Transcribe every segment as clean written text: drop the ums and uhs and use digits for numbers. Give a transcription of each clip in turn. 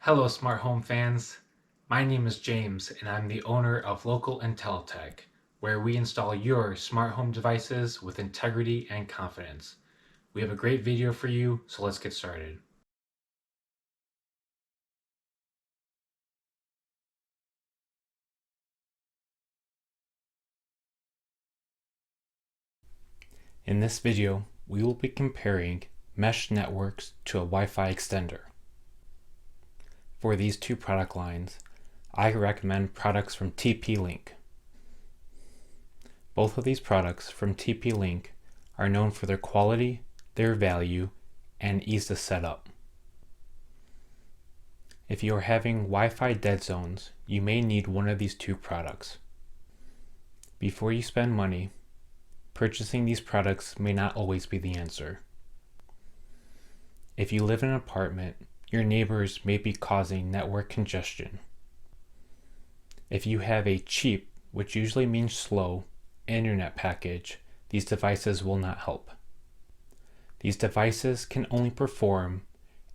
Hello, smart home fans. My name is James, and I'm the owner of Local Intellitech, where we install your smart home devices with integrity and confidence. We have a great video for you, so let's get started. In this video, we will be comparing mesh networks to a Wi-Fi extender. For these two product lines, I recommend products from TP-Link. Both of these products from TP-Link are known for their quality, their value, and ease to set up. If you are having Wi-Fi dead zones, you may need one of these two products. Before you spend money, purchasing these products may not always be the answer. If you live in an apartment, your neighbors may be causing network congestion. If you have a cheap, which usually means slow, internet package, these devices will not help. These devices can only perform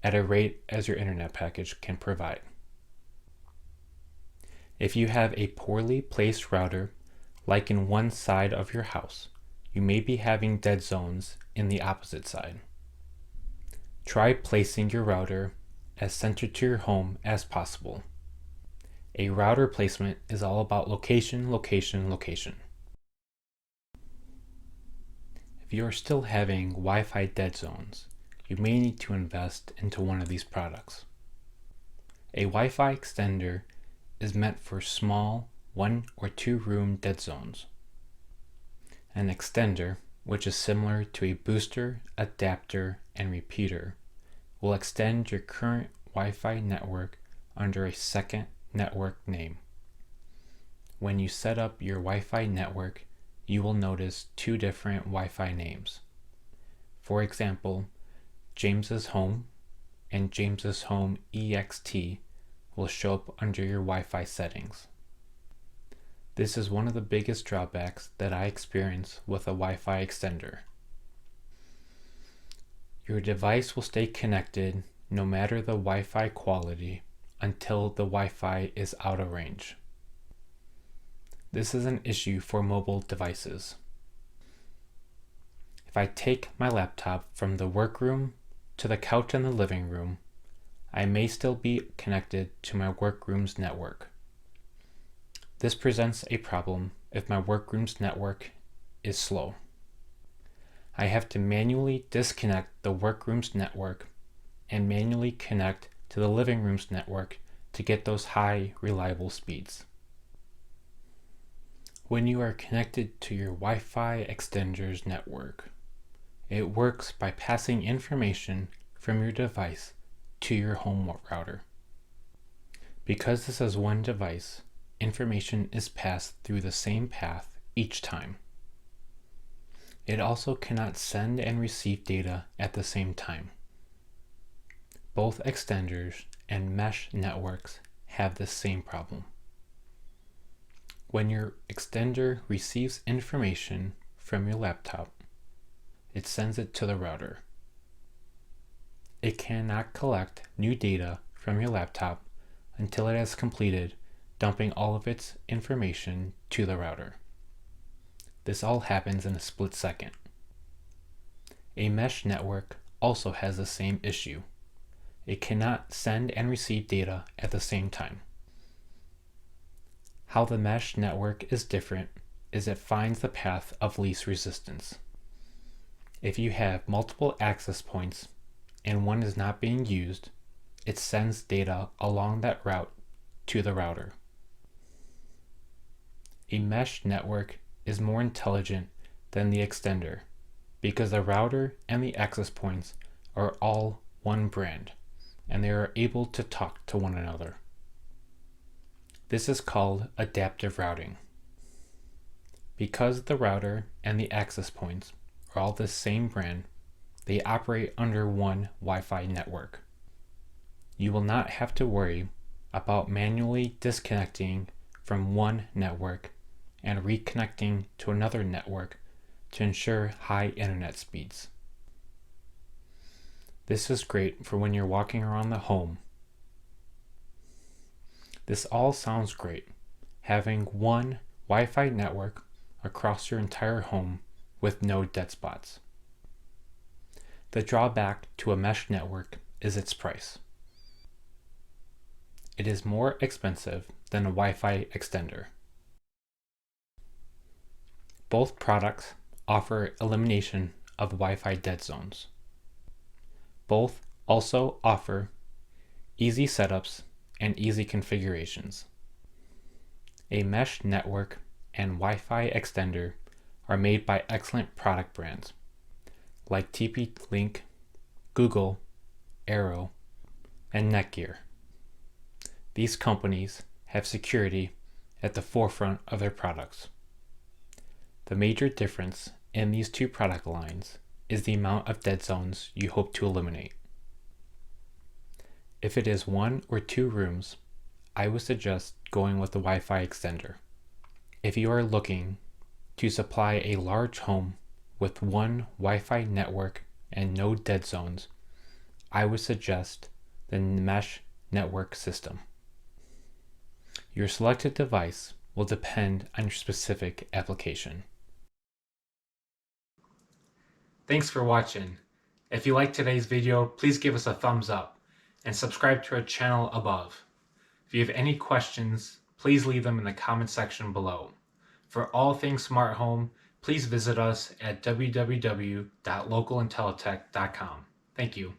at a rate as your internet package can provide. If you have a poorly placed router, like in one side of your house, you may be having dead zones in the opposite side. Try placing your router as centered to your home as possible. A router placement is all about location, location, location. If you are still having Wi-Fi dead zones, you may need to invest into one of these products. A Wi-Fi extender is meant for small 1 or 2 room dead zones. An extender, which is similar to a booster, adapter, and repeater, will extend your current Wi-Fi network under a second network name. When you set up your Wi-Fi network, you will notice 2 different Wi-Fi names. For example, James's Home and James's Home EXT will show up under your Wi-Fi settings. This is one of the biggest drawbacks that I experience with a Wi-Fi extender. Your device will stay connected no matter the Wi-Fi quality until the Wi-Fi is out of range. This is an issue for mobile devices. If I take my laptop from the workroom to the couch in the living room, I may still be connected to my workroom's network. This presents a problem if my workroom's network is slow. I have to manually disconnect the workroom's network and manually connect to the living room's network to get those high, reliable speeds. When you are connected to your Wi-Fi extender's network, it works by passing information from your device to your home router. Because this is one device, information is passed through the same path each time. It also cannot send and receive data at the same time. Both extenders and mesh networks have the same problem. When your extender receives information from your laptop, it sends it to the router. It cannot collect new data from your laptop until it has completed dumping all of its information to the router. This all happens in a split second. A mesh network also has the same issue. It cannot send and receive data at the same time. How the mesh network is different is it finds the path of least resistance. If you have multiple access points and one is not being used, it sends data along that route to the router. A mesh network is more intelligent than the extender because the router and the access points are all one brand and they are able to talk to one another. This is called adaptive routing. Because the router and the access points are all the same brand, they operate under one Wi-Fi network. You will not have to worry about manually disconnecting from one network and reconnecting to another network to ensure high internet speeds. This is great for when you're walking around the home This all sounds great, having one Wi-Fi network across your entire home with no dead spots. The drawback to a mesh network is its price. It is more expensive than a Wi-Fi extender. Both products offer elimination of Wi-Fi dead zones. Both also offer easy setups and easy configurations. A mesh network and Wi-Fi extender are made by excellent product brands like TP-Link, Google, Arrow, and Netgear. These companies have security at the forefront of their products. The major difference in these two product lines is the amount of dead zones you hope to eliminate. If it is 1 or 2 rooms, I would suggest going with the Wi-Fi extender. If you are looking to supply a large home with one Wi-Fi network and no dead zones, I would suggest the mesh network system. Your selected device will depend on your specific application. Thanks for watching. If you liked today's video, please give us a thumbs up and subscribe to our channel above. If you have any questions, please leave them in the comment section below. For all things smart home, please visit us at www.localintellitech.com. Thank you.